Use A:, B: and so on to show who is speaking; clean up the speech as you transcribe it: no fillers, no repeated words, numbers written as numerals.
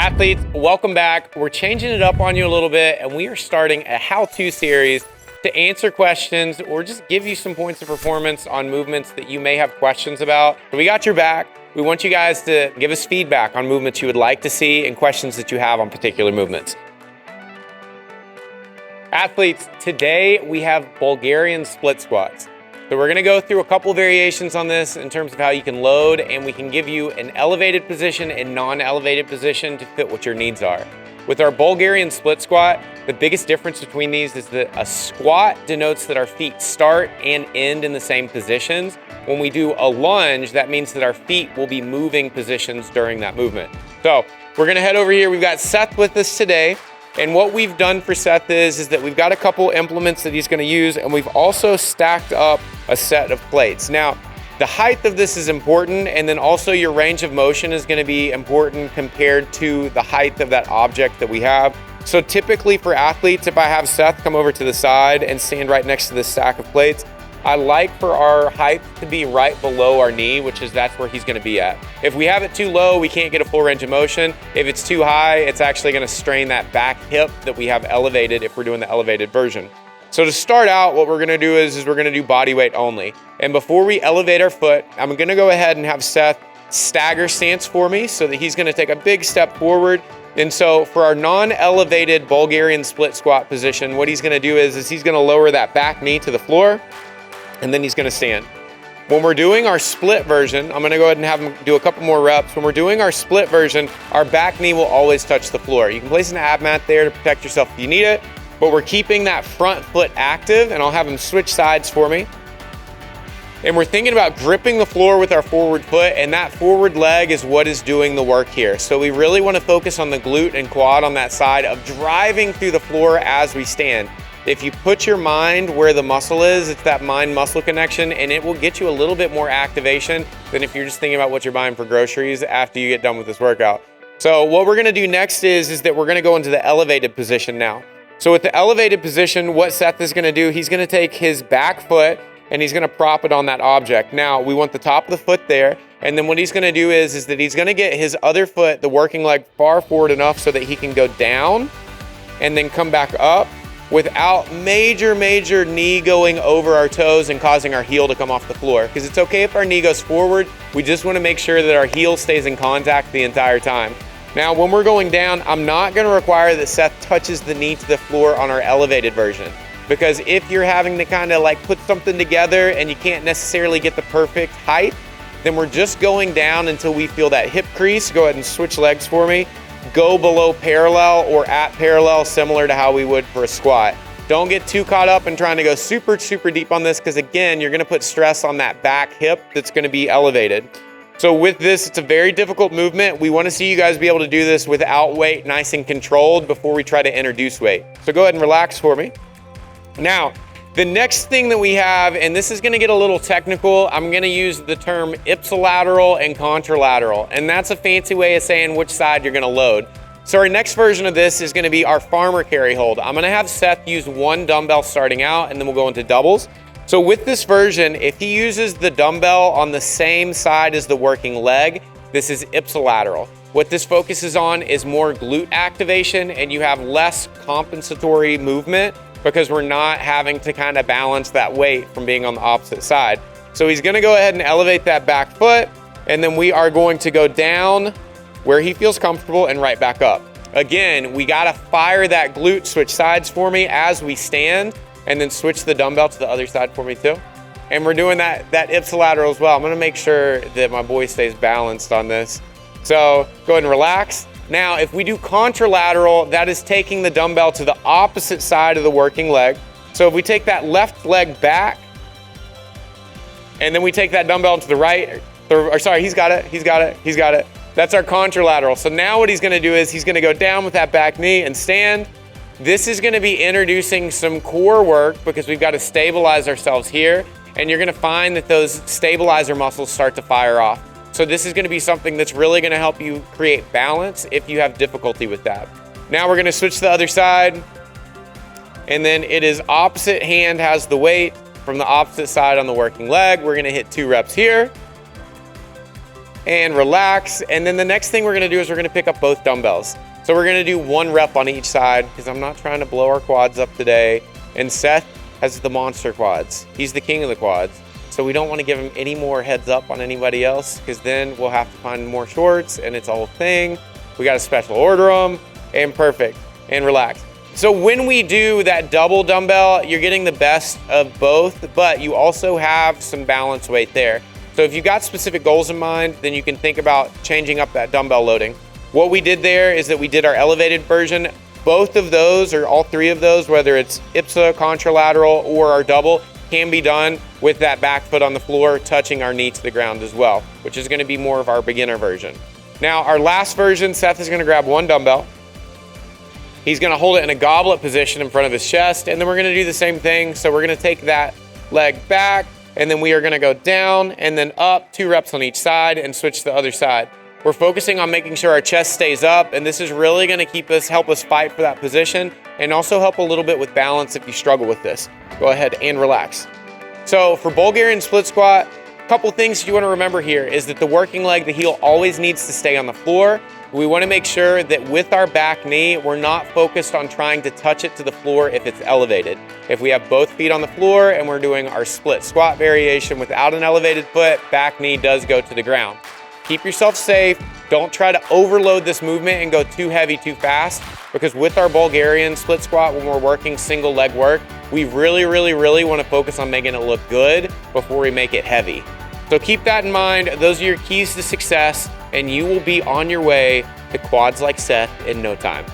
A: Athletes, welcome back. We're changing it up on you a little bit, and we are starting a how-to series to answer questions or just give you some points of performance on movements that you may have questions about. So we got your back. We want you guys to give us feedback on movements you would like to see and questions that you have on particular movements. Athletes, today we have Bulgarian split squats. So we're gonna go through a couple variations on this in terms of how you can load, and we can give you an elevated position and non-elevated position to fit what your needs are. With our Bulgarian split squat, the biggest difference between these is that a squat denotes that our feet start and end in the same positions. When we do a lunge, that means that our feet will be moving positions during that movement. So we're gonna head over here. We've got Seth with us today. And what we've done for Seth is that we've got a couple implements that he's gonna use, and we've also stacked up a set of plates. Now, the height of this is important, and then also your range of motion is gonna be important compared to the height of that object that we have. So typically for athletes, if I have Seth come over to the side and stand right next to this stack of plates, I like for our height to be right below our knee, which is that's where he's gonna be at. If we have it too low, we can't get a full range of motion. If it's too high, it's actually gonna strain that back hip that we have elevated if we're doing the elevated version. So to start out, what we're gonna do is we're gonna do body weight only. And before we elevate our foot, I'm gonna go ahead and have Seth stagger stance for me so that he's gonna take a big step forward. And so for our non-elevated Bulgarian split squat position, what he's gonna do is he's gonna lower that back knee to the floor, and then he's gonna stand. When we're doing our split version, I'm gonna go ahead and have him do a couple more reps. When we're doing our split version, our back knee will always touch the floor. You can place an ab mat there to protect yourself if you need it, but we're keeping that front foot active, and I'll have him switch sides for me. And we're thinking about gripping the floor with our forward foot, and that forward leg is what is doing the work here. So we really wanna focus on the glute and quad on that side of driving through the floor as we stand. If you put your mind where the muscle is, it's that mind-muscle connection, and it will get you a little bit more activation than if you're just thinking about what you're buying for groceries after you get done with this workout. So what we're gonna do next is that we're gonna go into the elevated position now. So with the elevated position, what Seth is gonna do, he's gonna take his back foot and he's gonna prop it on that object. Now, we want the top of the foot there, and then what he's gonna do is that he's gonna get his other foot, the working leg, far forward enough so that he can go down and then come back up without major knee going over our toes and causing our heel to come off the floor. Because it's okay if our knee goes forward, we just wanna make sure that our heel stays in contact the entire time. Now, when we're going down, I'm not gonna require that Seth touches the knee to the floor on our elevated version. Because if you're having to kind of like put something together and you can't necessarily get the perfect height, then we're just going down until we feel that hip crease. Go ahead and switch legs for me. Go below parallel or at parallel, similar to how we would for a squat. Don't get too caught up in trying to go super deep on this, because again, you're gonna put stress on that back hip that's gonna be elevated. So with this, it's a very difficult movement. We wanna see you guys be able to do this without weight, nice and controlled, before we try to introduce weight. So go ahead and relax for me. Now, the next thing that we have, and this is gonna get a little technical, I'm gonna use the term ipsilateral and contralateral, and that's a fancy way of saying which side you're gonna load. So our next version of this is gonna be our farmer carry hold. I'm gonna have Seth use one dumbbell starting out, and then we'll go into doubles. So with this version, if he uses the dumbbell on the same side as the working leg, this is ipsilateral. What this focuses on is more glute activation, and you have less compensatory movement, because we're not having to kind of balance that weight from being on the opposite side. So he's gonna go ahead and elevate that back foot, and then we are going to go down where he feels comfortable and right back up. Again, we gotta fire that glute, switch sides for me as we stand, and then switch the dumbbell to the other side for me too. And we're doing that ipsilateral as well. I'm gonna make sure that my boy stays balanced on this. So go ahead and relax. Now, if we do contralateral, that is taking the dumbbell to the opposite side of the working leg. So if we take that left leg back, and then we take that dumbbell to the right, or sorry, he's got it. That's our contralateral. So now what he's gonna do is he's gonna go down with that back knee and stand. This is gonna be introducing some core work, because we've got to stabilize ourselves here, and you're gonna find that those stabilizer muscles start to fire off. So this is gonna be something that's really gonna help you create balance if you have difficulty with that. Now we're gonna switch to the other side, and then it is opposite hand has the weight from the opposite side on the working leg. We're gonna hit 2 reps here. and relax. And then the next thing we're gonna do is we're gonna pick up both dumbbells. So we're gonna do 1 rep on each side because I'm not trying to blow our quads up today. And Seth has the monster quads. He's the king of the quads. So we don't want to give him any more heads up on anybody else because then we'll have to find more shorts and it's a whole thing. We got to special order them and perfect and relax. So when we do that double dumbbell, you're getting the best of both, but you also have some balance weight there. So if you've got specific goals in mind, then you can think about changing up that dumbbell loading. What we did there is that we did our elevated version. Both of those, or all 3 of those, whether it's IPSA, contralateral, or our double, can be done with that back foot on the floor, touching our knee to the ground as well, which is gonna be more of our beginner version. Now, our last version, Seth is gonna grab 1 dumbbell. He's gonna hold it in a goblet position in front of his chest, and then we're gonna do the same thing. So we're gonna take that leg back, and then we are gonna go down and then up, 2 reps on each side, and switch to the other side. We're focusing on making sure our chest stays up, and this is really gonna help us fight for that position, and also help a little bit with balance if you struggle with this. Go ahead and relax. So for Bulgarian split squat, a couple things you wanna remember here is that the working leg, the heel, always needs to stay on the floor. We wanna make sure that with our back knee, we're not focused on trying to touch it to the floor if it's elevated. If we have both feet on the floor and we're doing our split squat variation without an elevated foot, back knee does go to the ground. Keep yourself safe. Don't try to overload this movement and go too heavy too fast, because with our Bulgarian split squat, when we're working single leg work, we really want to focus on making it look good before we make it heavy. So keep that in mind. Those are your keys to success, and you will be on your way to quads like Seth in no time.